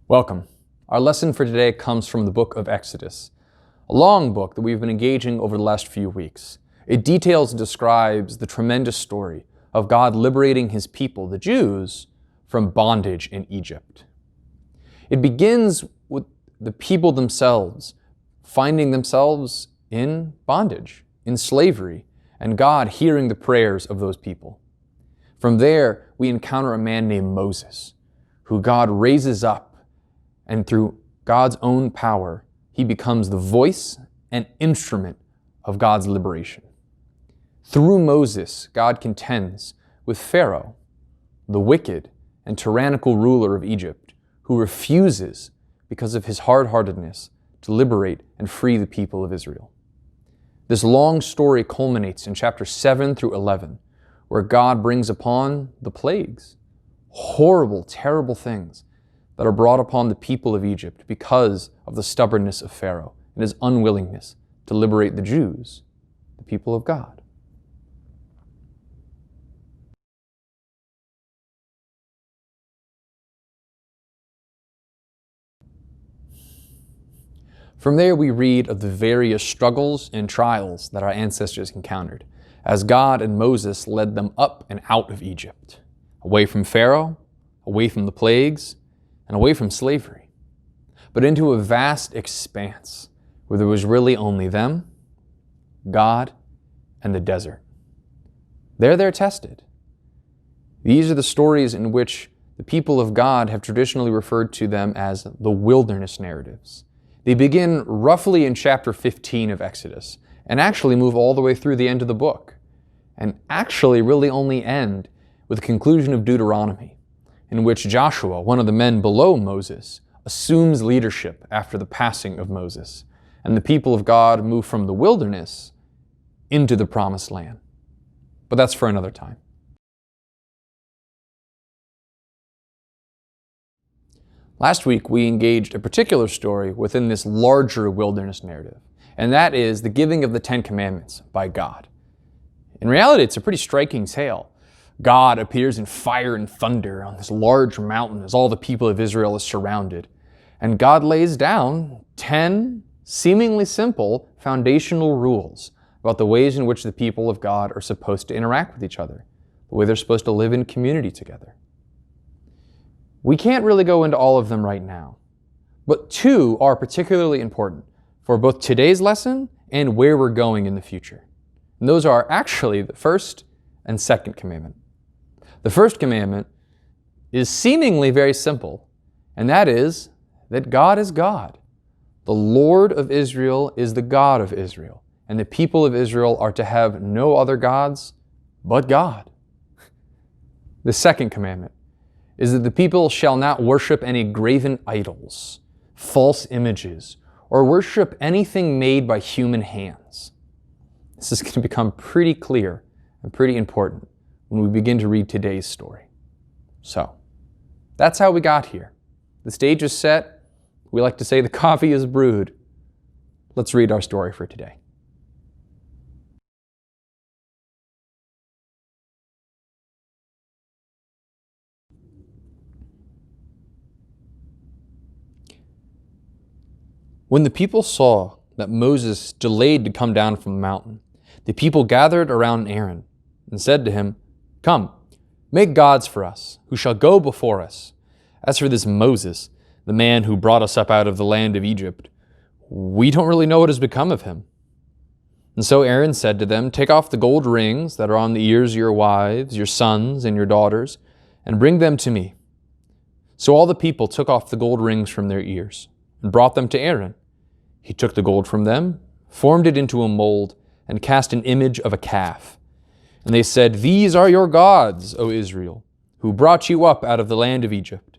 Welcome. Our lesson for today comes from the book of Exodus, a long book that we've been engaging over the last few weeks. It details and describes the tremendous story of God liberating his people, the Jews, from bondage in Egypt. It begins with the people themselves finding themselves in bondage, in slavery, and God hearing the prayers of those people. From there, we encounter a man named Moses, who God raises up, and through God's own power, he becomes the voice and instrument of God's liberation. Through Moses, God contends with Pharaoh, the wicked and tyrannical ruler of Egypt, who refuses, because of his hard-heartedness, to liberate and free the people of Israel. This long story culminates in chapter 7 through 11, where God brings upon the plagues, horrible, terrible things that are brought upon the people of Egypt because of the stubbornness of Pharaoh and his unwillingness to liberate the Jews, the people of God. From there, we read of the various struggles and trials that our ancestors encountered as God and Moses led them up and out of Egypt, away from Pharaoh, away from the plagues, and away from slavery, but into a vast expanse where there was really only them, God, and the desert. There they're tested. These are the stories in which the people of God have traditionally referred to them as the wilderness narratives. They begin roughly in chapter 15 of Exodus and actually move all the way through the end of the book, and actually really only end with the conclusion of Deuteronomy, in which Joshua, one of the men below Moses, assumes leadership after the passing of Moses, and the people of God move from the wilderness into the promised land. But that's for another time. Last week, we engaged a particular story within this larger wilderness narrative, and that is the giving of the Ten Commandments by God. In reality, it's a pretty striking tale. God appears in fire and thunder on this large mountain as all the people of Israel is surrounded. And God lays down 10 seemingly simple foundational rules about the ways in which the people of God are supposed to interact with each other, the way they're supposed to live in community together. We can't really go into all of them right now, but 2 are particularly important for both today's lesson and where we're going in the future. And those are actually the first and second commandment. The first commandment is seemingly very simple, and that is that God is God. The Lord of Israel is the God of Israel, and the people of Israel are to have no other gods but God. The second commandment is that the people shall not worship any graven idols, false images, or worship anything made by human hands. This is going to become pretty clear and pretty important when we begin to read today's story. So, that's how we got here. The stage is set. We like to say the coffee is brewed. Let's read our story for today. When the people saw that Moses delayed to come down from the mountain, the people gathered around Aaron and said to him, "Come, make gods for us, who shall go before us. As for this Moses, the man who brought us up out of the land of Egypt, we don't really know what has become of him." And so Aaron said to them, "Take off the gold rings that are on the ears of your wives, your sons, and your daughters, and bring them to me." So all the people took off the gold rings from their ears and brought them to Aaron. He took the gold from them, formed it into a mold, and cast an image of a calf. And they said, "These are your gods, O Israel, who brought you up out of the land of Egypt."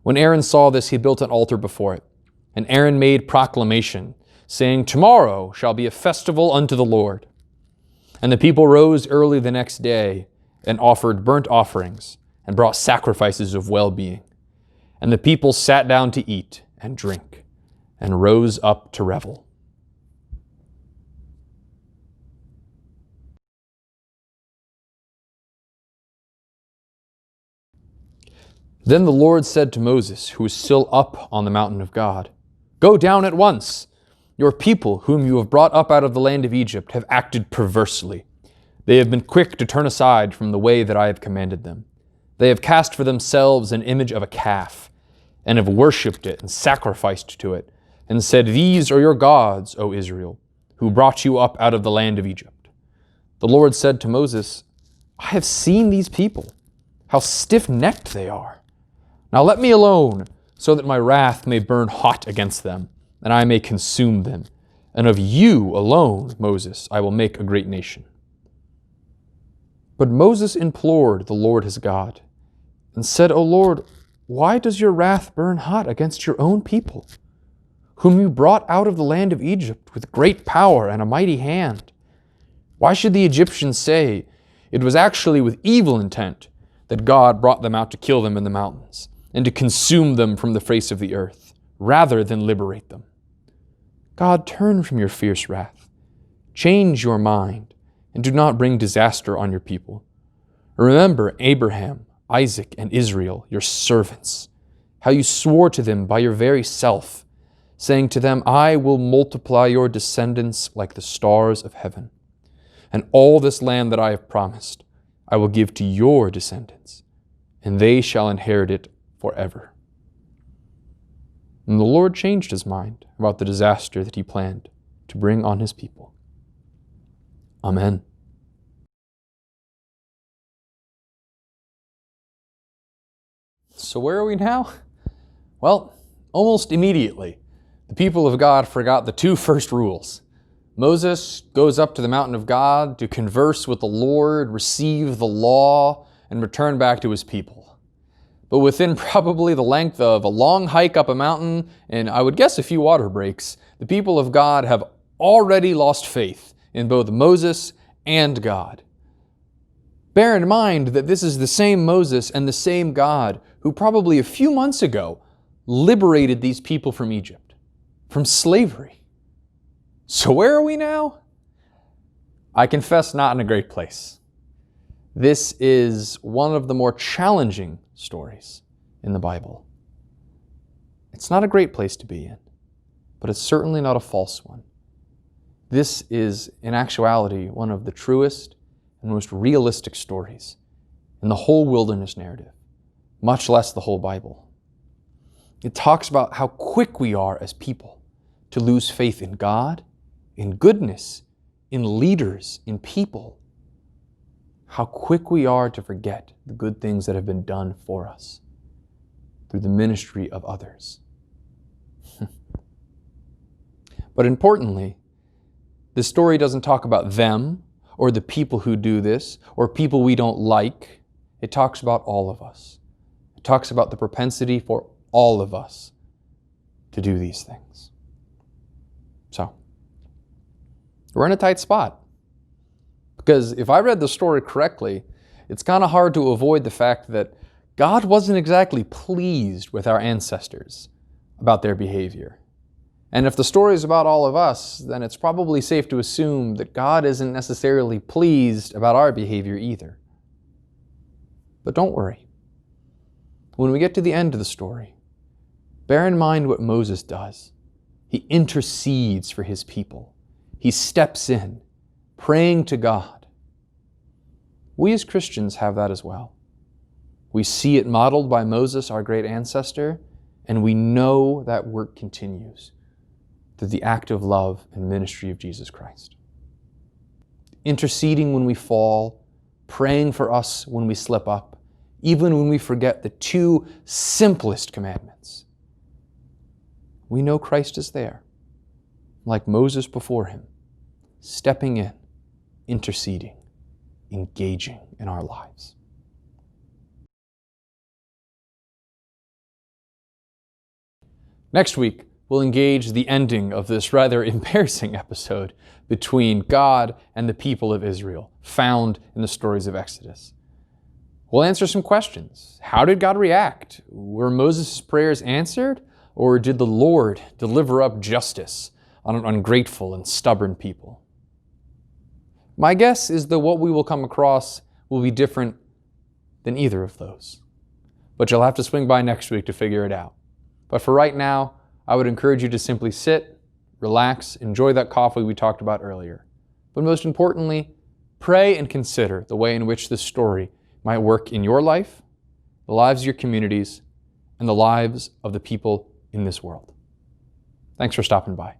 When Aaron saw this, he built an altar before it. And Aaron made proclamation, saying, "Tomorrow shall be a festival unto the Lord." And the people rose early the next day and offered burnt offerings and brought sacrifices of well-being. And the people sat down to eat and drink and rose up to revel. Then the Lord said to Moses, who was still up on the mountain of God, "Go down at once. Your people, whom you have brought up out of the land of Egypt, have acted perversely. They have been quick to turn aside from the way that I have commanded them. They have cast for themselves an image of a calf, and have worshipped it and sacrificed to it, and said, 'These are your gods, O Israel, who brought you up out of the land of Egypt.' The Lord said to Moses, 'I have seen these people, how stiff-necked they are. Now let me alone, so that my wrath may burn hot against them, and I may consume them. And of you alone, Moses, I will make a great nation.' But Moses implored the Lord his God, and said, 'O Lord, why does your wrath burn hot against your own people, whom you brought out of the land of Egypt with great power and a mighty hand? Why should the Egyptians say, it was actually with evil intent that God brought them out to kill them in the mountains, and to consume them from the face of the earth, rather than liberate them? God, turn from your fierce wrath. Change your mind, and do not bring disaster on your people. Remember Abraham, Isaac, and Israel, your servants, how you swore to them by your very self, saying to them, 'I will multiply your descendants like the stars of heaven. And all this land that I have promised, I will give to your descendants, and they shall inherit it forever.' And the Lord changed his mind about the disaster that he planned to bring on his people. Amen. So where are we now? Well, almost immediately, the people of God forgot the two first rules. Moses goes up to the mountain of God to converse with the Lord, receive the law, and return back to his people. But within probably the length of a long hike up a mountain, and I would guess a few water breaks, the people of God have already lost faith in both Moses and God. Bear in mind that this is the same Moses and the same God who probably a few months ago liberated these people from Egypt, from slavery. So where are we now? I confess, not in a great place. This is one of the more challenging stories in the Bible. It's not a great place to be in, but it's certainly not a false one. This is, in actuality, one of the truest and most realistic stories in the whole wilderness narrative, much less the whole Bible. It talks about how quick we are as people to lose faith in God, in goodness, in leaders, in people. How quick we are to forget the good things that have been done for us through the ministry of others. But importantly, this story doesn't talk about them or the people who do this or people we don't like. It talks about all of us. It talks about the propensity for all of us to do these things. So, we're in a tight spot. Because if I read the story correctly, it's kind of hard to avoid the fact that God wasn't exactly pleased with our ancestors about their behavior. And if the story is about all of us, then it's probably safe to assume that God isn't necessarily pleased about our behavior either. But don't worry. When we get to the end of the story, bear in mind what Moses does. He intercedes for his people. He steps in, praying to God. We as Christians have that as well. We see it modeled by Moses, our great ancestor, and we know that work continues through the active love and ministry of Jesus Christ. Interceding when we fall, praying for us when we slip up, even when we forget the two simplest commandments. We know Christ is there, like Moses before him, stepping in, interceding, engaging in our lives. Next week, we'll engage the ending of this rather embarrassing episode between God and the people of Israel, found in the stories of Exodus. We'll answer some questions. How did God react? Were Moses' prayers answered? Or did the Lord deliver up justice on an ungrateful and stubborn people? My guess is that what we will come across will be different than either of those. But but you'll have to swing by next week to figure it out. But for right now, I would encourage you to simply sit, relax, enjoy that coffee we talked about earlier. But most importantly, pray and consider the way in which this story might work in your life, the lives of your communities, and the lives of the people in this world. Thanks for stopping by.